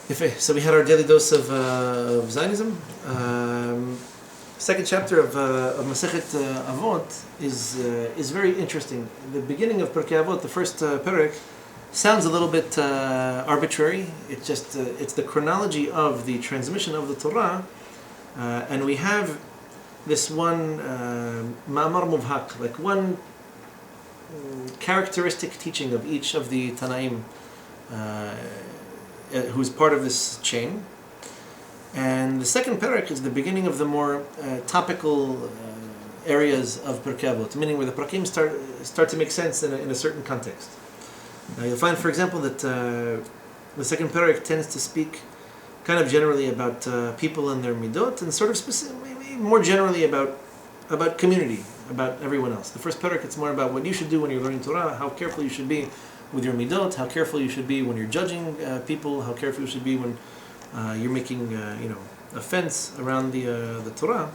So we had our daily dose of Zionism. Second chapter of Masechet Avot is very interesting. The beginning of Pirqei Avot, the first Perek, sounds a little bit arbitrary. It's just it's the chronology of the transmission of the Torah, and we have this one ma'amar mubhak, like one characteristic teaching of each of the Tanaim who's part of this chain. And the second parak is the beginning of the more topical areas of Pirqei Avot, meaning where the parakim start to make sense in a certain context. Now you'll find, for example, that the second parak tends to speak kind of generally about people and their midot, and sort of maybe more generally about community, about everyone else. The first parak, it's more about what you should do when you're learning Torah, how careful you should be with your midot, how careful you should be when you're judging people, how careful you should be when you're making a fence around the Torah,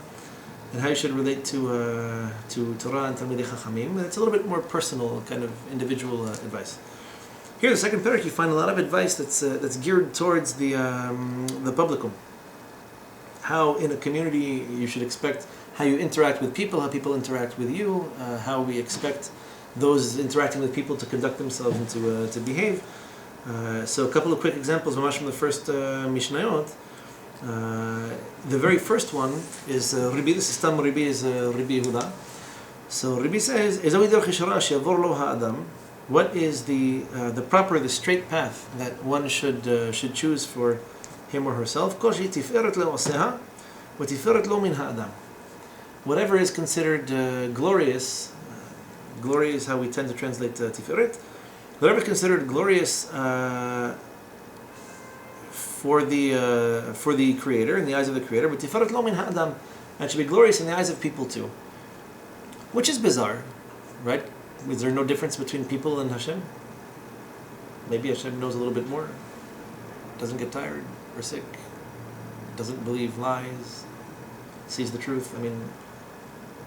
and how you should relate to Torah and Talmidei Chachamim. And it's a little bit more personal, kind of individual advice. Here, the second parak, you find a lot of advice that's geared towards the publicum. How in a community you should expect, how you interact with people, how people interact with you, how we expect those interacting with people to conduct themselves and to behave. So a couple of quick examples from the first Mishnayot. The very first one is Ribi, this is Tam Ribi, is Ribi Yehuda. So Ribi says, what is the proper, the straight path that one should choose for him or herself? Whatever is considered glorious, glory is how we tend to translate tiferet. Whatever is considered glorious for the Creator, in the eyes of the Creator, but tiferet lo min ha'adam, and should be glorious in the eyes of people too. Which is bizarre, right? Is there no difference between people and Hashem? Maybe Hashem knows a little bit more, doesn't get tired or sick, doesn't believe lies, sees the truth. I mean,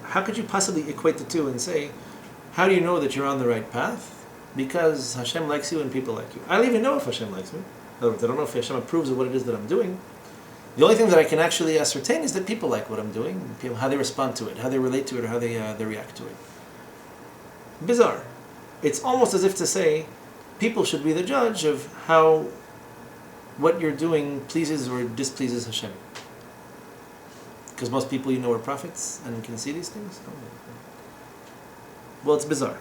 how could you possibly equate the two and say, how do you know that you're on the right path? Because Hashem likes you and people like you. I don't even know if Hashem likes me. I don't know if Hashem approves of what it is that I'm doing. The only thing that I can actually ascertain is that people like what I'm doing, people, how they respond to it, how they relate to it, or how they react to it. Bizarre. It's almost as if to say, people should be the judge of how what you're doing pleases or displeases Hashem. Because most people you know are prophets and can see these things. Well, it's bizarre.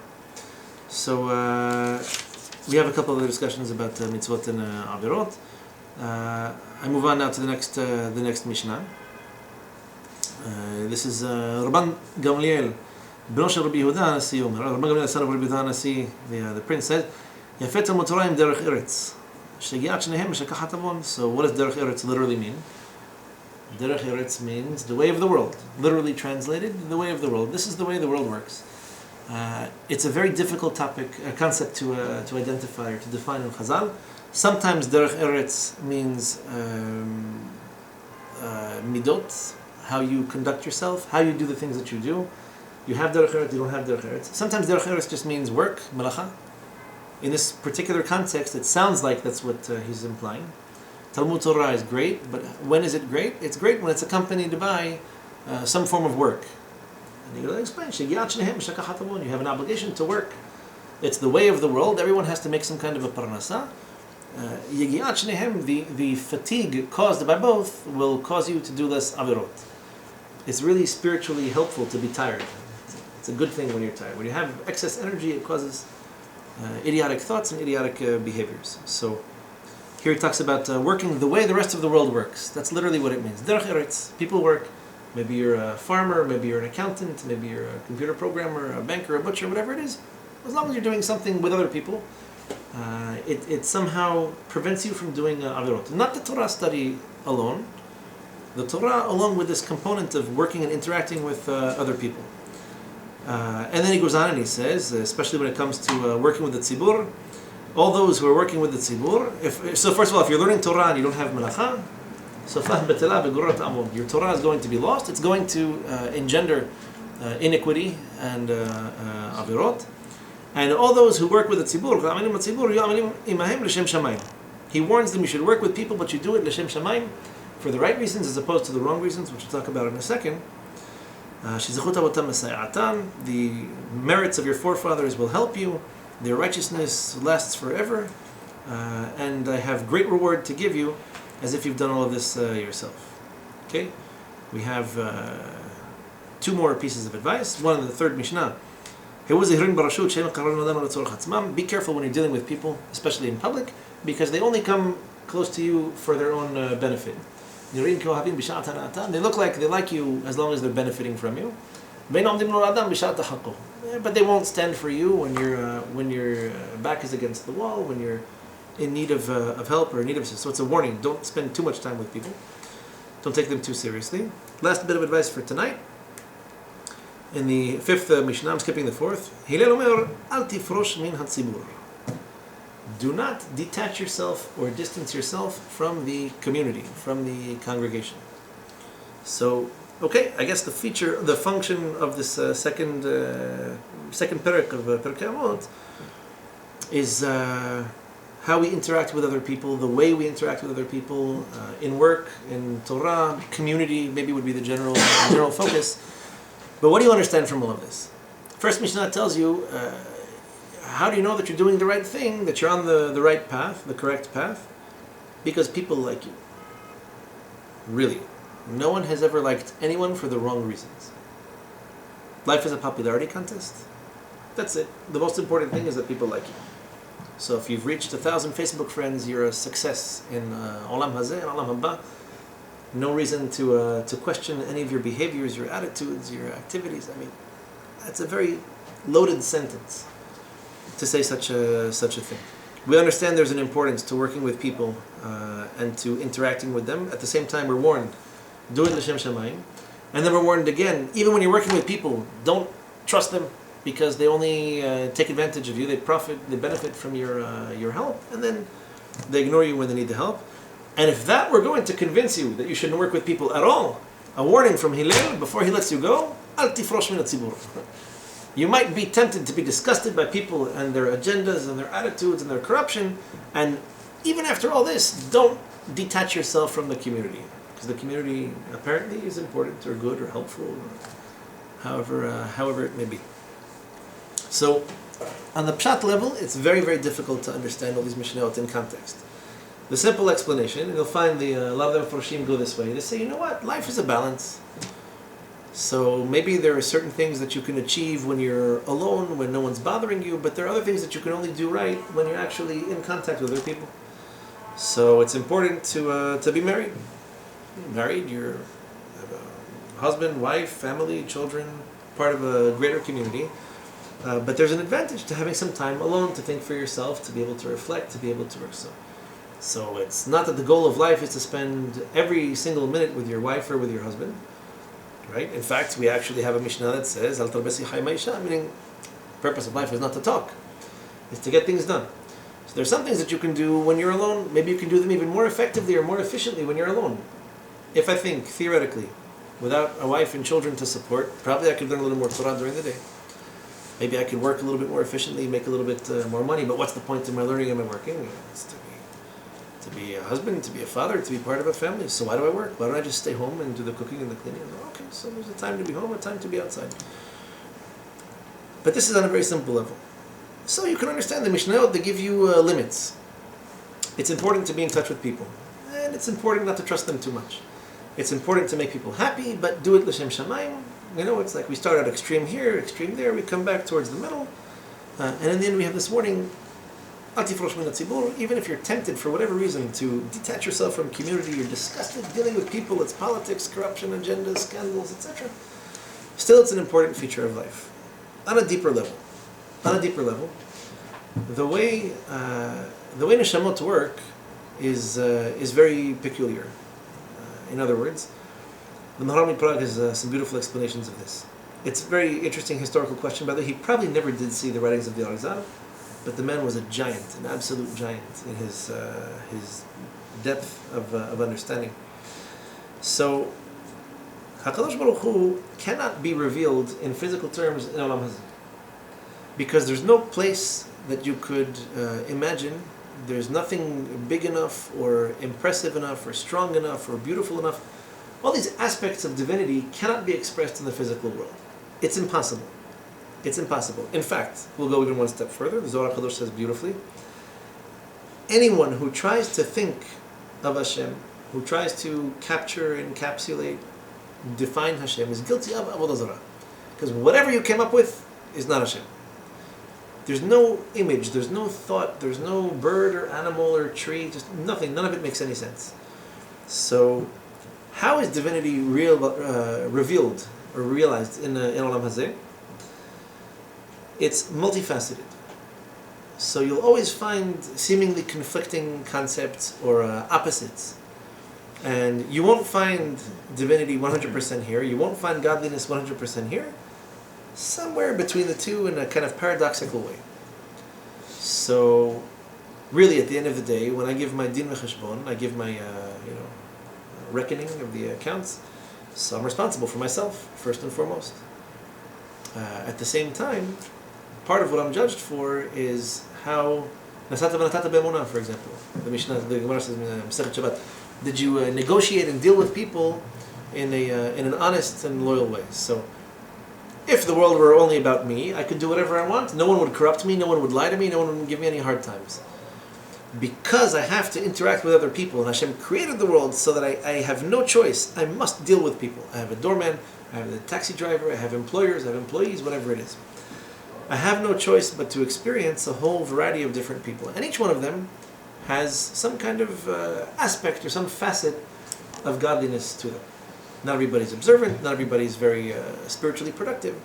So we have a couple of discussions about mitzvot and avirot. I move on now to the next Mishnah. This is Rabban Gamliel, bno shel Rabbi Yehuda Hanasi Omer. Rabban Gamliel, son of Rabbi Yehuda Hanasi, the prince, said, "Yafet Motorayim derech eretz, shegiat shnehem shekachat avon." So, what does derech eretz literally mean? Derech eretz means the way of the world. Literally translated, the way of the world. This is the way the world works. It's a very difficult topic, a concept to identify or to define in Chazal. Sometimes derech eretz means midot, how you conduct yourself, how you do the things that you do. You have derech eretz, you don't have derech eretz. Sometimes derech eretz just means work, malacha. In this particular context, it sounds like that's what he's implying. Talmud Torah is great, but when is it great? It's great when it's accompanied by some form of work. And you're going to explain, you have an obligation to work. It's the way of the world. Everyone has to make some kind of a parnasa. The fatigue caused by both will cause you to do less avirot. It's really spiritually helpful to be tired. It's a good thing when you're tired. When you have excess energy, it causes idiotic thoughts and idiotic behaviors. So here he talks about working the way the rest of the world works. That's literally what it means. Derech eretz, people work. Maybe you're a farmer, maybe you're an accountant, maybe you're a computer programmer, a banker, a butcher, whatever it is. As long as you're doing something with other people, it somehow prevents you from doing avirot. Not the Torah study alone. The Torah along with this component of working and interacting with other people. And then he goes on and he says, especially when it comes to working with the tzibur, all those who are working with the tzibur, so first of all, if you're learning Torah and you don't have melacha, your Torah is going to be lost. It's going to engender iniquity and avirot. And all those who work with the tzibur, He warns them you should work with people, but you do it l'shem shamayim, for the right reasons as opposed to the wrong reasons, which we'll talk about in a second. The merits of your forefathers will help you. Their righteousness lasts forever. And I have great reward to give you, as if you've done all of this yourself. Okay? We have 2 more pieces of advice. One in the 3rd Mishnah. Be careful when you're dealing with people, especially in public, because they only come close to you for their own benefit. They look like they like you as long as they're benefiting from you. But they won't stand for you when your back is against the wall, when you're in need of help or in need of assistance. So it's a warning. Don't spend too much time with people. Don't take them too seriously. Last bit of advice for tonight. In the 5th Mishnah, I'm skipping the 4th. Hillel omer, al tifrosh min hatzibur. Do not detach yourself or distance yourself from the community, from the congregation. So, okay, I guess the function of this second perek of Pirqei Avot is how we interact with other people, the way we interact with other people, in work, in Torah, community, maybe would be the general focus. But what do you understand from all of this? First Mishnah tells you, how do you know that you're doing the right thing, that you're on the right path, the correct path? Because people like you. Really. No one has ever liked anyone for the wrong reasons. Life is a popularity contest. That's it. The most important thing is that people like you. So if you've reached 1,000 Facebook friends, you're a success in Olam Hazeh and Olam Haba. No reason to question any of your behaviors, your attitudes, your activities. I mean, that's a very loaded sentence to say such a thing. We understand there's an importance to working with people and to interacting with them. At the same time, we're warned, do it l'shem shamayim. And then we're warned again, even when you're working with people, don't trust them because they only take advantage of you. They benefit from your help, and then they ignore you when they need the help. And if that were going to convince you that you shouldn't work with people at all, a warning from Hillel before he lets you go, al tifrosh min hatzibur. You might be tempted to be disgusted by people and their agendas and their attitudes and their corruption, and even after all this, don't detach yourself from the community, because the community apparently is important or good or helpful, or however it may be. So, on the pshat level, it's very, very difficult to understand all these mishnayot in context. The simple explanation, and you'll find a lot of them Farshim go this way. They say, you know what, life is a balance. So maybe there are certain things that you can achieve when you're alone, when no one's bothering you, but there are other things that you can only do right when you're actually in contact with other people. So it's important to be married. Married, you have a husband, wife, family, children, part of a greater community. But there's an advantage to having some time alone to think for yourself, to be able to reflect, to be able to work. So it's not that the goal of life is to spend every single minute with your wife or with your husband. Right? In fact, we actually have a Mishnah that says, Al tarbesi chay ma'isha, meaning the purpose of life is not to talk. It's to get things done. So there's some things that you can do when you're alone. Maybe you can do them even more effectively or more efficiently when you're alone. If I think, theoretically, without a wife and children to support, probably I could learn a little more Torah during the day. Maybe I could work a little bit more efficiently, make a little bit more money, but what's the point of my learning and my working? It's to be a husband, to be a father, to be part of a family. So why do I work? Why don't I just stay home and do the cooking and the cleaning? Okay, so there's a time to be home, a time to be outside. But this is on a very simple level. So you can understand the Mishnayot, they give you limits. It's important to be in touch with people. And it's important not to trust them too much. It's important to make people happy, but do it l'shem shamayim. You know, it's like we start at extreme here, extreme there, we come back towards the middle. And in the end we have this warning, even if you're tempted for whatever reason to detach yourself from community, you're disgusted dealing with people, it's politics, corruption, agendas, scandals, etc. Still, it's an important feature of life. On a deeper level, the way neshamot work is very peculiar. In other words, the Maharam Prague has some beautiful explanations of this. It's a very interesting historical question. By the way, he probably never did see the writings of the Arizal, but the man was a giant, an absolute giant in his depth of understanding. So, HaKadosh Baruch Hu cannot be revealed in physical terms in Olam Hazeh, because there's no place that you could imagine There's nothing big enough or impressive enough or strong enough or beautiful enough. All these aspects of divinity cannot be expressed in the physical world. It's impossible. It's impossible. In fact, we'll go even one step further. The Zohar HaKadosh says beautifully, anyone who tries to think of Hashem, who tries to capture, encapsulate, define Hashem, is guilty of Avodah Zarah. Because whatever you came up with is not Hashem. There's no image, there's no thought, there's no bird or animal or tree, just nothing. None of it makes any sense. So, how is divinity revealed or realized in Olam Hazeh? It's multifaceted. So you'll always find seemingly conflicting concepts or opposites. And you won't find divinity 100% here, you won't find godliness 100% here. Somewhere between the two in a kind of paradoxical way. So, really, at the end of the day, when I give my din v'cheshbon, I give my reckoning of the accounts, so I'm responsible for myself, first and foremost. At the same time, part of what I'm judged for is how nasata v'natata be'emunah, for example. The Mishnah, the Gemara says, Masechet Shabbat, did you negotiate and deal with people in an honest and loyal way? So, if the world were only about me, I could do whatever I want. No one would corrupt me, no one would lie to me, no one would give me any hard times. Because I have to interact with other people, and Hashem created the world so that I have no choice. I must deal with people. I have a doorman, I have a taxi driver, I have employers, I have employees, whatever it is. I have no choice but to experience a whole variety of different people. And each one of them has some kind of aspect or some facet of godliness to them. Not everybody's observant, not everybody's very spiritually productive,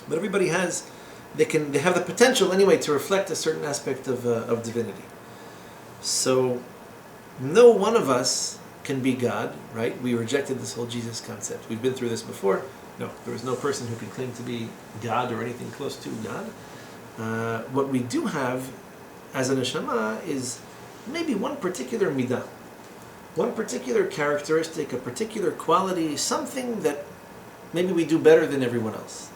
but everybody they have the potential anyway to reflect a certain aspect of divinity. So, no one of us can be God, right? We rejected this whole Jesus concept. We've been through this before. No, there is no person who can claim to be God or anything close to God. What we do have as a neshama is maybe one particular midah. One particular characteristic, a particular quality, something that maybe we do better than everyone else.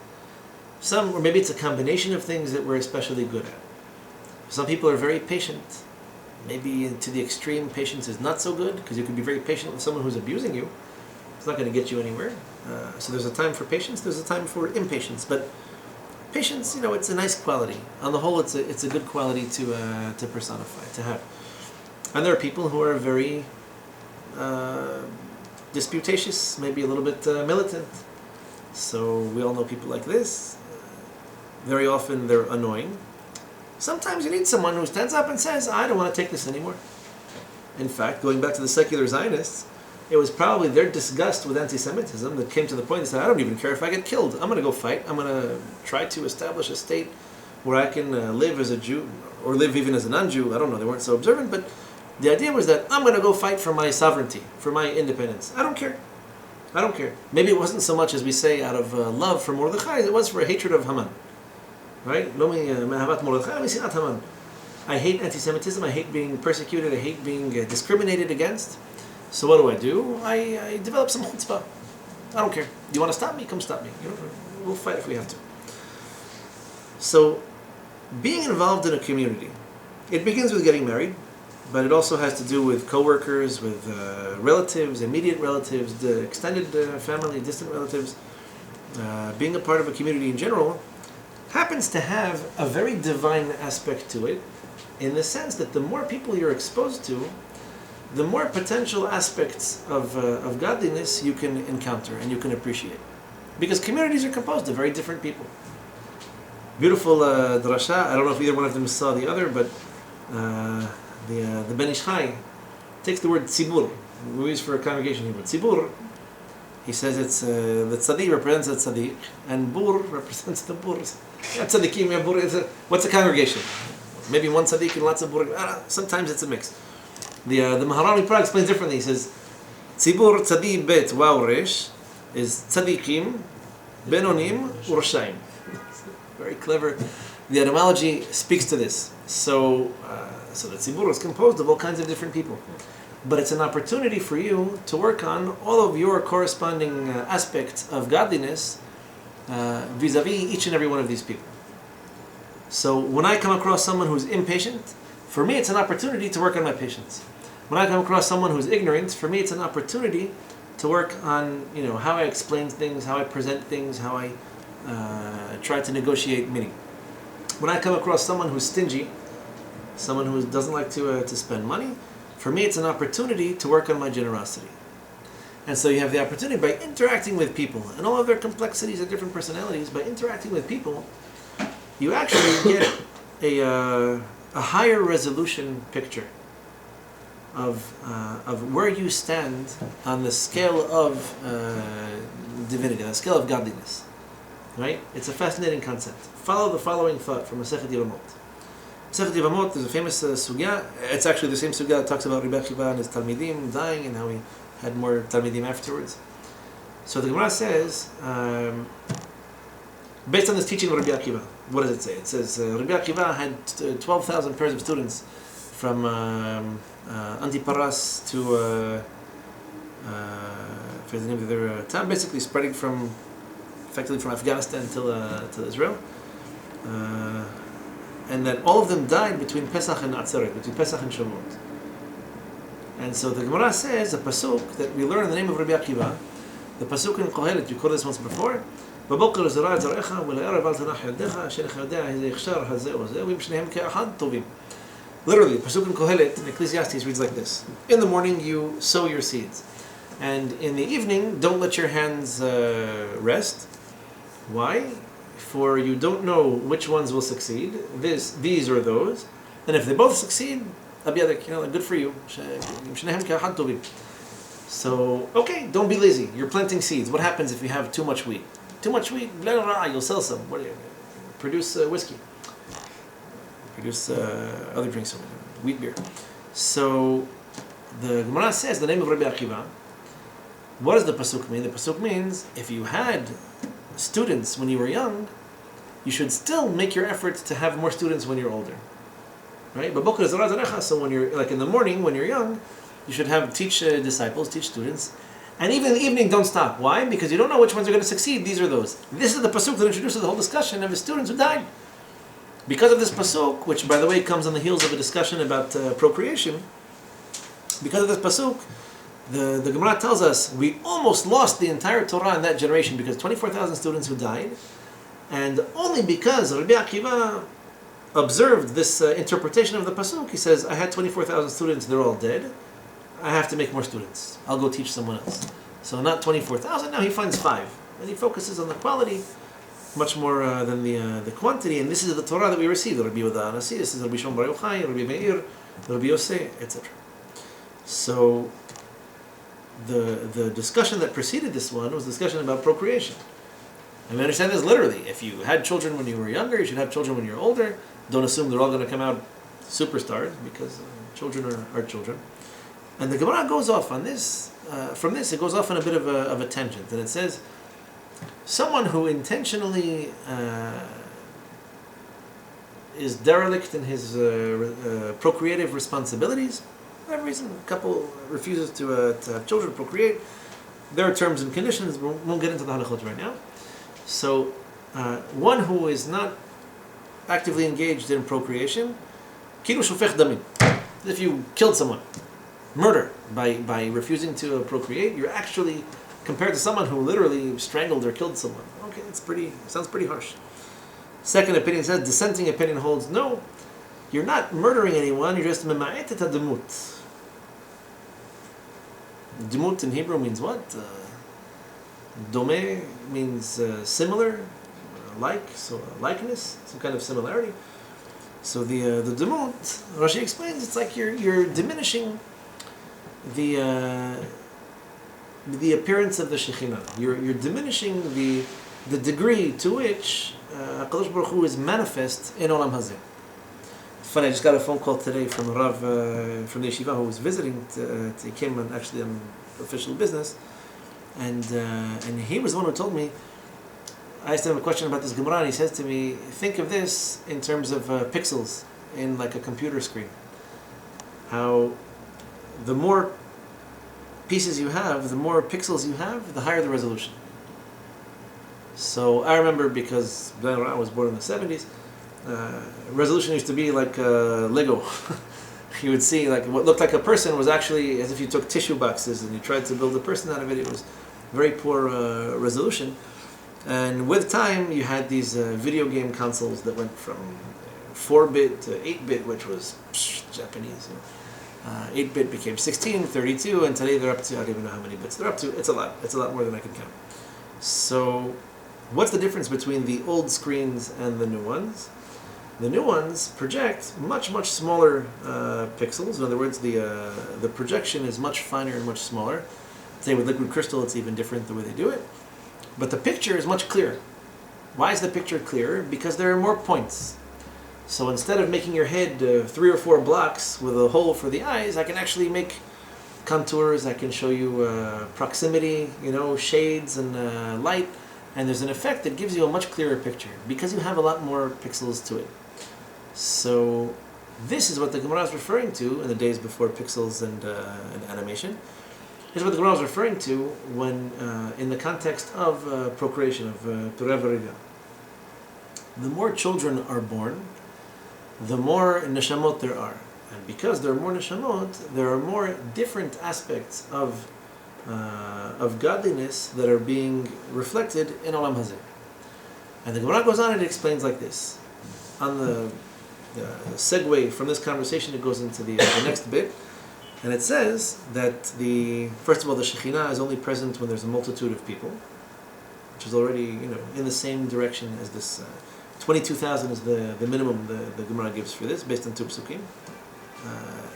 Or maybe it's a combination of things that we're especially good at. Some people are very patient. Maybe to the extreme, patience is not so good, because you can be very patient with someone who's abusing you. It's not going to get you anywhere. So there's a time for patience, there's a time for impatience. But patience, it's a nice quality. On the whole, it's a good quality to personify, to have. And there are people who are very disputatious, maybe a little bit militant. So we all know people like this. Very often they're annoying. Sometimes you need someone who stands up and says, I don't want to take this anymore. In fact, going back to the secular Zionists, it was probably their disgust with anti-Semitism that came to the point they said, I don't even care if I get killed. I'm going to go fight. I'm going to try to establish a state where I can live as a Jew, or live even as a non-Jew. I don't know, they weren't so observant, but the idea was that I'm going to go fight for my sovereignty, for my independence. I don't care. I don't care. Maybe it wasn't so much as we say out of love for Mordechai, it was for a hatred of Haman. Right? I hate anti-Semitism, I hate being persecuted, I hate being discriminated against. So what do? I develop some chutzpah. I don't care. You want to stop me? Come stop me. We'll fight if we have to. So, being involved in a community, it begins with getting married, but it also has to do with co-workers, with relatives, immediate relatives, the extended family, distant relatives. Being a part of a community in general happens to have a very divine aspect to it, in the sense that the more people you're exposed to, the more potential aspects of godliness you can encounter and you can appreciate. Because communities are composed of very different people. Beautiful drasha, I don't know if either one of them saw the other, but the Ben Ish Chai takes the word tzibur, we use for a congregation here, but tzibur, he says it's the tzaddik represents the tzaddik, and bur represents the burs. Tzaddikim, bur, what's a congregation? Maybe one tzaddik and lots of bur. Sometimes it's a mix. The Maharani Prague explains differently. He says, tzibur tzaddik bet waw resh is tzaddikim benonim urshayim. Very clever. The etymology speaks to this. So the tzibur is composed of all kinds of different people. But it's an opportunity for you to work on all of your corresponding aspects of godliness vis-a-vis each and every one of these people. So when I come across someone who's impatient, for me it's an opportunity to work on my patience. When I come across someone who's ignorant, for me it's an opportunity to work on, how I explain things, how I present things, how I try to negotiate meaning. When I come across someone who's stingy, someone who doesn't like to spend money, for me it's an opportunity to work on my generosity. And so you have the opportunity by interacting with people and all of their complexities and different personalities. By interacting with people, you actually get a higher resolution picture of where you stand on the scale of divinity, on the scale of godliness. Right? It's a fascinating concept. Follow the following thought from Masechet Yevamot. Masechet Yevamot is a famous sugya. It's actually the same sugya that talks about Rabbi Akiva and his Talmidim dying and how he had more Talmidim afterwards. So the Gemara says, based on this teaching of Rabbi Akiva, what does it say? It says Rabbi Akiva had 12,000 pairs of students from Antiparas to for the name of their town, basically spreading effectively from Afghanistan till Israel, and that all of them died between Pesach and Atzeret, between Pesach and Shavuot. And so the Gemara says a pasuk that we learn in the name of Rabbi Akiva, the pasuk in Kohelet, you quoted this once before. בבוקר זרע את זרעך ולערב אל תנח ידך אשר לך יודע איזה יכשר הזה או זה ואם שניהם כאחד טובים. Literally, the pasuk in Kohelet in Ecclesiastes reads like this: in the morning you sow your seeds, and in the evening don't let your hands rest. Why? For you don't know which ones will succeed, these or those, and if they both succeed, good for you. So, okay, don't be lazy. You're planting seeds. What happens if you have too much wheat? Too much wheat, you'll sell some. What do you produce? Whiskey. Produce other drinks, wheat beer. So, the Gemara says the name of Rabbi Akiva. What does the pasuk mean? The pasuk means if you had students when you were young, you should still make your effort to have more students when you're older. Right? So when you're like in the morning, when you're young, you should teach disciples, teach students, and even in the evening, don't stop. Why? Because you don't know which ones are going to succeed. These or those. This is the pasuk that introduces the whole discussion of the students who died. Because of this pasuk, which by the way comes on the heels of a discussion about procreation, because of this pasuk, the Gemara tells us we almost lost the entire Torah in that generation because 24,000 students who died, and only because Rabbi Akiva observed this interpretation of the pasuk, he says, I had 24,000 students, they're all dead. I have to make more students. I'll go teach someone else. So not 24,000, now he finds 5. And he focuses on the quality much more than the quantity. And this is the Torah that we receive. Rabbi Yehuda Anasi, this is Rabbi Shimon Bar Yochai, Rabbi Meir, Rabbi Yosei, etc. So the discussion that preceded this one was discussion about procreation. And we understand this literally. If you had children when you were younger, you should have children when you're older. Don't assume they're all going to come out superstars, because children are children. And the Gemara goes off on this. From this, it goes off on a bit of a tangent, and it says, someone who intentionally is derelict in his procreative responsibilities, for whatever reason, a couple refuses to have children, procreate. There are terms and conditions. We won't get into the halachot right now. So, one who is not actively engaged in procreation, kilu shofech damim. If you killed someone, murder, by refusing to procreate, you're actually compared to someone who literally strangled or killed someone. Okay, sounds pretty harsh. Second opinion says, dissenting opinion holds, no, you're not murdering anyone, you're just mema'et et hademut. Demut in Hebrew means what? Dome means similar, like, so likeness, some kind of similarity. So the demut, Rashi explains, it's like you're diminishing the appearance of the Shekhinah. You're diminishing the degree to which HaKadosh Baruch Hu is manifest in Olam Hazeh. It's funny, I just got a phone call today from a Rav from the yeshiva who was visiting. He came on official business, and he was the one who told me. I asked him a question about this Gemara, and he says to me, think of this in terms of pixels in like a computer screen. How the more pieces you have, the more pixels you have, the higher the resolution. So I remember, because I was born in the 70s, resolution used to be like Lego. You would see like what looked like a person was actually as if you took tissue boxes and you tried to build a person out of it. It was very poor resolution. And with time, you had these video game consoles that went from 4-bit to 8-bit, which was Japanese. 8-bit became 16, 32, and today they're up to, I don't even know how many bits they're up to. It's a lot. It's a lot more than I can count. So what's the difference between the old screens and the new ones? The new ones project much, much smaller pixels. In other words, the projection is much finer and much smaller. Say with liquid crystal, it's even different the way they do it. But the picture is much clearer. Why is the picture clearer? Because there are more points. So instead of making your head 3 or 4 blocks with a hole for the eyes, I can actually make contours. I can show you proximity, shades and light. And there's an effect that gives you a much clearer picture because you have a lot more pixels to it. So this is what the Gemara is referring to in the days before pixels and animation. Here's what the Gemara is referring to when, in the context of procreation, of Pirqei. The more children are born, the more neshamot there are. And because there are more neshamot, there are more different aspects of godliness that are being reflected in Olam Hazeh. And the Gemara goes on and it explains like this. On the segue from this conversation, it goes into the next bit. And it says that first of all, the Shekhinah is only present when there's a multitude of people, which is already, in the same direction as this. 22,000 is the minimum the Gemara gives for this, based on 2 psukim.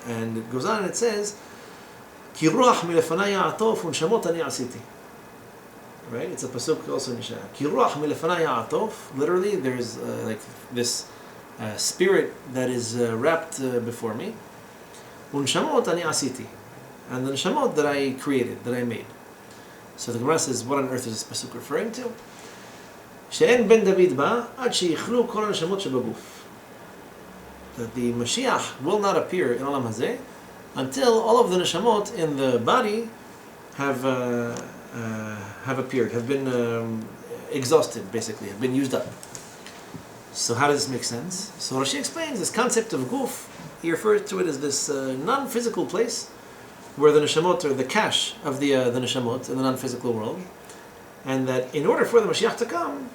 And it goes on and it says, Ki ruach milefanai ya'atof unshamot ani asiti. Right? It's a pasuk also in Yeshaya. Ki ruach milefanai ya'atof. Literally, there's like this spirit that is wrapped before me. Unshamot ani asiti. And the neshamot that I created, that I made. So the Gemara says, what on earth is this pasuk referring to? She'en ben David ba ad sheyichlu kol neshamot shebaguf. That the Mashiach will not appear in Olam Hazeh until all of the neshamot in the body have appeared, have been exhausted, basically, have been used up. So how does this make sense? So Rashi explains this concept of guf. He refers to it as this non-physical place where the neshamot are the cache of the neshamot in the non-physical world, and that in order for the Mashiach to come,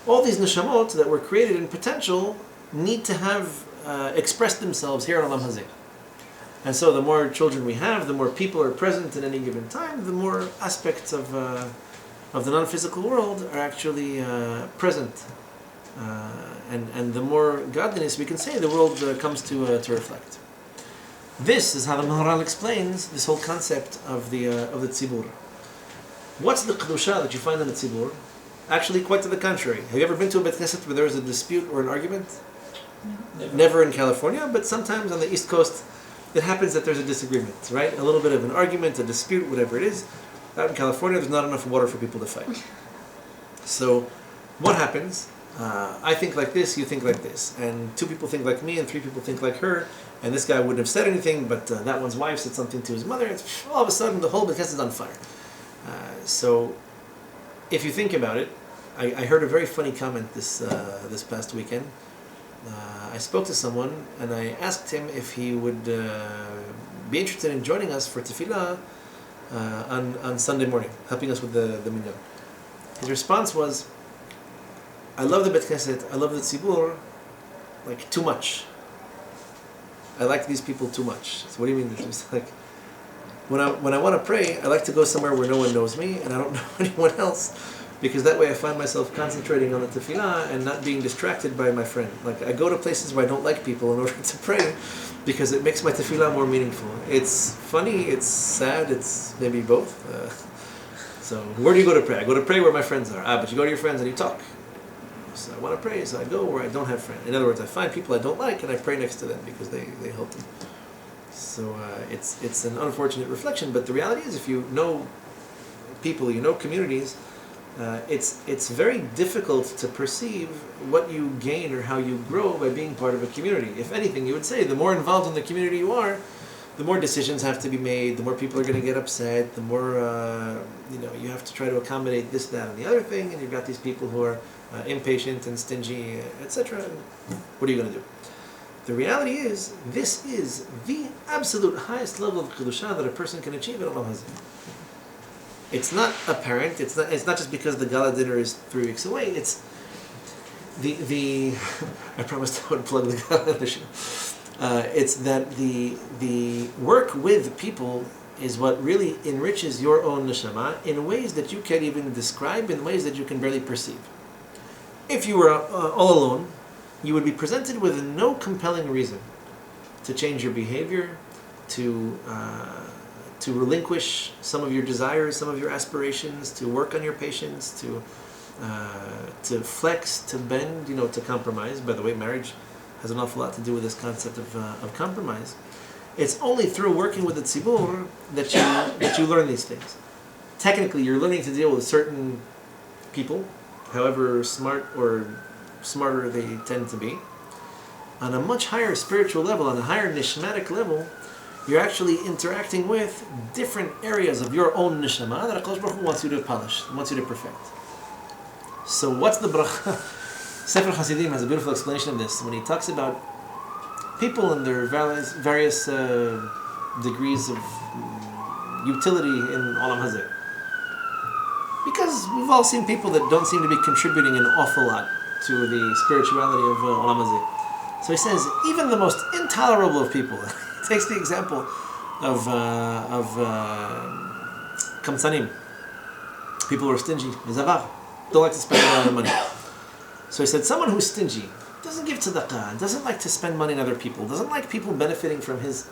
all these neshamot that were created in potential need to have expressed themselves here on Olam Hazeh. And so the more children we have, the more people are present at any given time, the more aspects of the non-physical world are actually present. And the more godliness we can say the world comes to reflect. This is how the Maharal explains this whole concept of the tzibur. What's the kedusha that you find in the tzibur? Actually, quite to the contrary. Have you ever been to a Bet Knesset where there is a dispute or an argument? No. Never in California, but sometimes on the East Coast it happens that there's a disagreement, right? A little bit of an argument, a dispute, whatever it is. Out in California, there's not enough water for people to fight. So, what happens? I think like this, you think like this. And 2 people think like me, and 3 people think like her. And this guy wouldn't have said anything, but that one's wife said something to his mother. It's, all of a sudden, the whole Bet Knesset is on fire. So, if you think about it, I heard a very funny comment this past weekend. I spoke to someone, and I asked him if he would be interested in joining us for tefillah on Sunday morning, helping us with the minyan. His response was, I love the Bet Knesset, I love the tzibur, like too much. I like these people too much. So what do you mean? It's like, when I want to pray, I like to go somewhere where no one knows me and I don't know anyone else, because that way I find myself concentrating on the tefillah and not being distracted by my friend. Like, I go to places where I don't like people in order to pray, because it makes my tefillah more meaningful. It's funny, it's sad, it's maybe both. So where do you go to pray? I go to pray where my friends are. But you go to your friends and you talk. So I want to pray, so I go where I don't have friends. In other words, I find people I don't like and I pray next to them because they help me. So it's an unfortunate reflection, but the reality is, if you know people, you know communities, it's very difficult to perceive what you gain or how you grow by being part of a community. If anything, you would say the more involved in the community you are, the more decisions have to be made, the more people are going to get upset, the more you have to try to accommodate this, that, and the other thing, and you've got these people who are impatient and stingy, etc. What are you going to do? The reality is, this is the absolute highest level of kedusha that a person can achieve in Olam Hazeh. It's not apparent. It's not just because the gala dinner is 3 weeks away. It's the I promised I would plug the gala issue. It's that the work with people is what really enriches your own neshama in ways that you can't even describe, in ways that you can barely perceive. If you were all alone, you would be presented with no compelling reason to change your behavior, to relinquish some of your desires, some of your aspirations, to work on your patience, to flex, to bend, to compromise. By the way, marriage has an awful lot to do with this concept of compromise. It's only through working with the tzibur that you learn these things. Technically, you're learning to deal with certain people, however smart or smarter they tend to be. On a much higher spiritual level, on a higher nishmatic level, you're actually interacting with different areas of your own neshama that HaKadosh Baruch Hu wants you to polish, wants you to perfect. So what's the bracha? Sefer Hasidim has a beautiful explanation of this when he talks about people and their various degrees of utility in Olam Hazeh. Because we've all seen people that don't seem to be contributing an awful lot to the spirituality of Olam Hazeh. So he says, even the most intolerable of people, he takes the example of kamtzanim, people who are stingy, zavar, don't like to spend a lot of money. So he said, someone who's stingy, doesn't give tzedakah, doesn't like to spend money on other people, doesn't like people benefiting from his,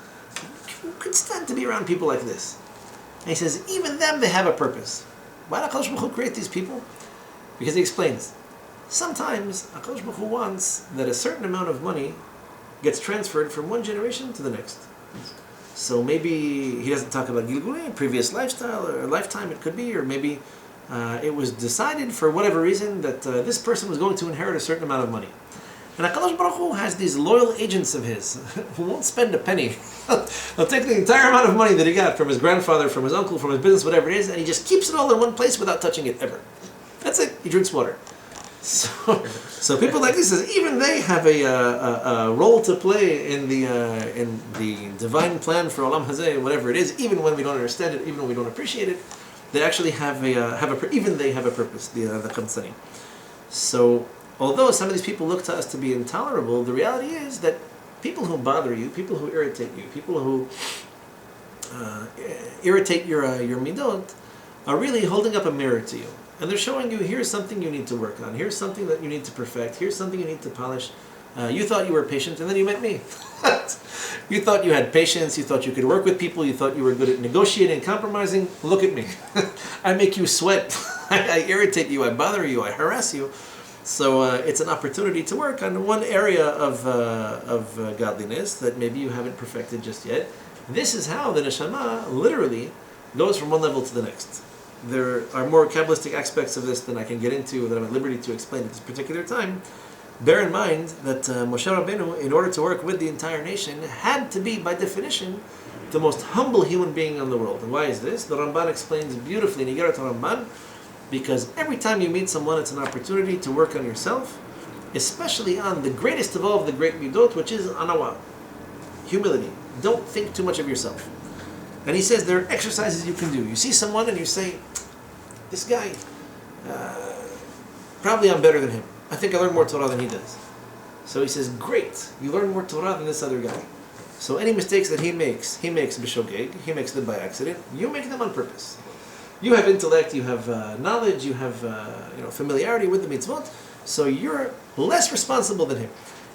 could stand to be around people like this. And he says, even them, they have a purpose. Why did HaKadosh Baruch Hu create these people? Because he explains, sometimes HaKadosh Baruch Hu wants that a certain amount of money gets transferred from one generation to the next. So maybe he doesn't talk about Gilgulei, previous lifestyle or lifetime it could be, or maybe it was decided for whatever reason that this person was going to inherit a certain amount of money. And HaKadosh Baruch Hu has these loyal agents of his who won't spend a penny. They'll take the entire amount of money that he got from his grandfather, from his uncle, from his business, whatever it is, and he just keeps it all in one place without touching it ever. That's it. He drinks water. So people like this, even they have a role to play in the divine plan for Olam Hazeh, whatever it is, even when we don't understand it, even when we don't appreciate it. They actually have even they have a purpose, the kamtzanim. So, although some of these people look to us to be intolerable, the reality is that people who bother you, people who irritate you, people who irritate your midot, are really holding up a mirror to you. And they're showing you, here's something you need to work on, here's something that you need to perfect, here's something you need to polish. You thought you were patient, and then you met me. You thought you had patience, you thought you could work with people, you thought you were good at negotiating, compromising. Look at me. I make you sweat. I irritate you, I bother you, I harass you. So it's an opportunity to work on one area of godliness that maybe you haven't perfected just yet. This is how the neshama literally goes from one level to the next. There are more Kabbalistic aspects of this than I can get into, that I'm at liberty to explain at this particular time. Bear in mind that Moshe Rabbeinu, in order to work with the entire nation, had to be, by definition, the most humble human being in the world. And why is this? The Ramban explains beautifully in Igerat Ramban, because every time you meet someone, it's an opportunity to work on yourself, especially on the greatest of all of the great midot, which is anawa, humility. Don't think too much of yourself. And he says there are exercises you can do. You see someone and you say, this guy, probably I'm better than him. I think I learn more Torah than he does. So he says, great, you learn more Torah than this other guy. So any mistakes that he makes b'shogeg, he makes them by accident, you make them on purpose. You have intellect, you have knowledge, you have familiarity with the mitzvot, so you're less responsible than him.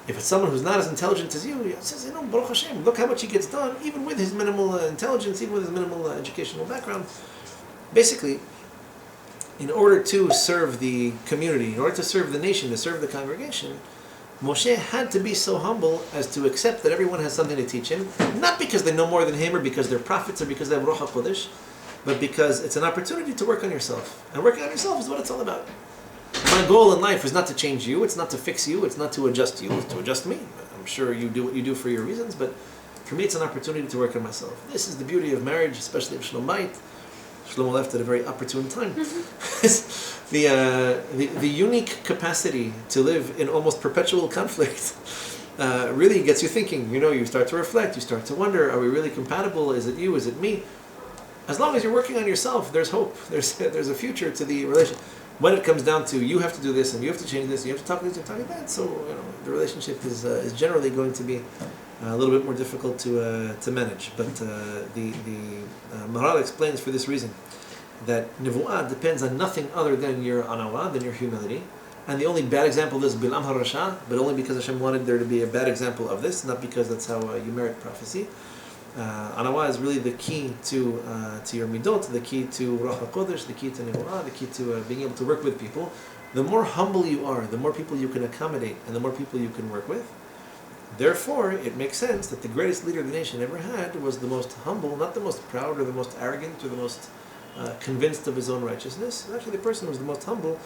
If it's someone who's not as intelligent as you, he says, Baruch Hashem, look how much he gets done, even with his minimal intelligence, even with his minimal educational background. Basically, in order to serve the community, in order to serve the nation, to serve the congregation, Moshe had to be so humble as to accept that everyone has something to teach him, not because they know more than him or because they're prophets or because they have Ruach HaKodesh, but because it's an opportunity to work on yourself. And working on yourself is what it's all about. My goal in life is not to change you, it's not to fix you, it's not to adjust you, it's to adjust me. I'm sure you do what you do for your reasons, but For me, it's an opportunity to work on myself. This is the beauty of marriage, especially of Shlomite. Shlomo left at a very opportune time. The unique capacity to live in almost perpetual conflict really gets you thinking. You start to reflect, you start to wonder, are we really compatible? Is it you? Is it me? As long as you're working on yourself, there's hope. There's a future to the relationship. When it comes down to you have to do this and you have to change this, you have to talk this and talk that, so the relationship is generally going to be a little bit more difficult to manage. But the Maharal explains for this reason that Nivu'ah depends on nothing other than your anawah, than your humility. And the only bad example of this is Bilam HaRasha, but only because Hashem wanted there to be a bad example of this, not because that's how you merit prophecy. Anawah is really the key to your midot, the key to Ruach HaKodesh, the key to Nivu'ah, the key to being able to work with people. The more humble you are, the more people you can accommodate, and the more people you can work with. Therefore, it makes sense that the greatest leader the nation ever had was the most humble, not the most proud or the most arrogant or the most convinced of his own righteousness. Actually, the person who was the most humble,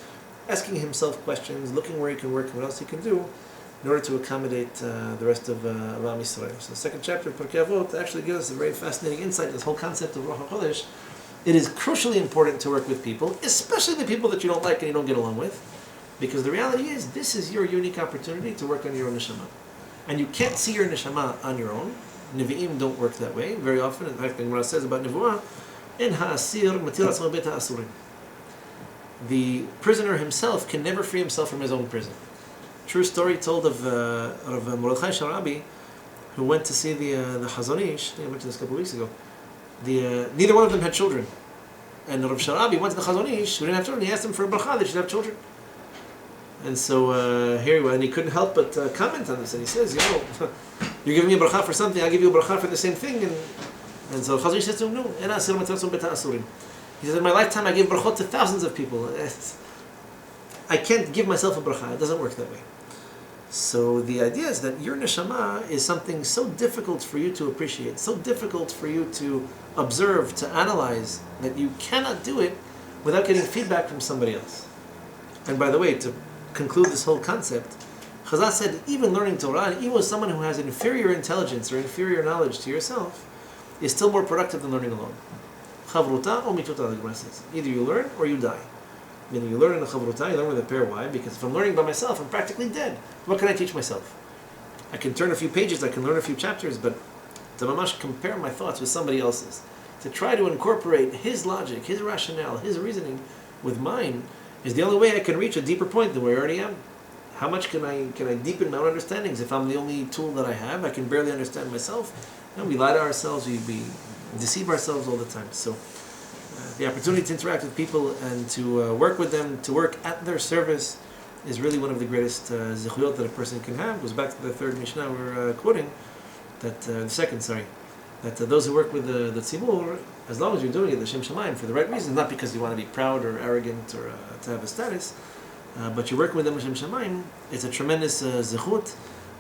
asking himself questions, looking where he can work and what else he can do, in order to accommodate the rest of Am Yisrael. So the second chapter of Pirqei Avot actually gives us a very fascinating insight in this whole concept of Ruach HaKodesh. It is crucially important to work with people, especially the people that you don't like and you don't get along with, because the reality is this is your unique opportunity to work on your own neshama. And you can't see your neshama on your own. Nevi'im don't work that way very often. In fact, the Gemara says about Nevuah, in ha'asir matir atzmo beit ha'asurim. The prisoner himself can never free himself from his own prison. True story told of Mordechai Sharabi, who went to see the Chazon Ish. I think I mentioned this a couple of weeks ago. Neither one of them had children, and Rav Sharabi went to the Chazon Ish, who didn't have children. He asked him for a bracha; they should have children. And so here he went, and he couldn't help but comment on this. And he says, you're giving me a bracha for something, I'll give you a bracha for the same thing. And so Chazon Ish says to him, no. He says, in my lifetime I gave brachot to thousands of people. I can't give myself a bracha. It doesn't work that way. So the idea is that your neshama is something so difficult for you to appreciate, so difficult for you to observe, to analyze, that you cannot do it without getting feedback from somebody else. And by the way, to conclude this whole concept, Chazal said even learning Torah, and even with someone who has an inferior intelligence or inferior knowledge to yourself, is still more productive than learning alone. Chavruta or mituta, the Gemara says. Either you learn or you die. Meaning you learn in the chavruta, you learn with a pair. Why? Because if I'm learning by myself, I'm practically dead. What can I teach myself? I can turn a few pages, I can learn a few chapters, but to mamash compare my thoughts with somebody else's, to try to incorporate his logic, his rationale, his reasoning with mine, is the only way I can reach a deeper point than where I already am. How much can I deepen my own understandings if I'm the only tool that I have? I can barely understand myself. And we lie to ourselves, we deceive ourselves all the time. So the opportunity to interact with people and to work with them, to work at their service, is really one of the greatest zechuyot that a person can have. It goes back to the third Mishnah we're quoting, that those who work with the tzibur, as long as you're doing it l'shem shamayim for the right reasons, not because you want to be proud or arrogant or to have a status, but you're working with them l'shem shamayim, it's a tremendous zechut.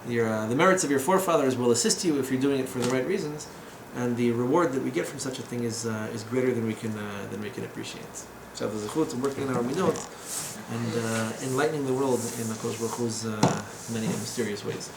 The merits of your forefathers will assist you if you're doing it for the right reasons, and the reward that we get from such a thing is greater than we can appreciate. So the zechut of working in our midot and enlightening the world in HaKadosh Baruch Hu's many and mysterious ways.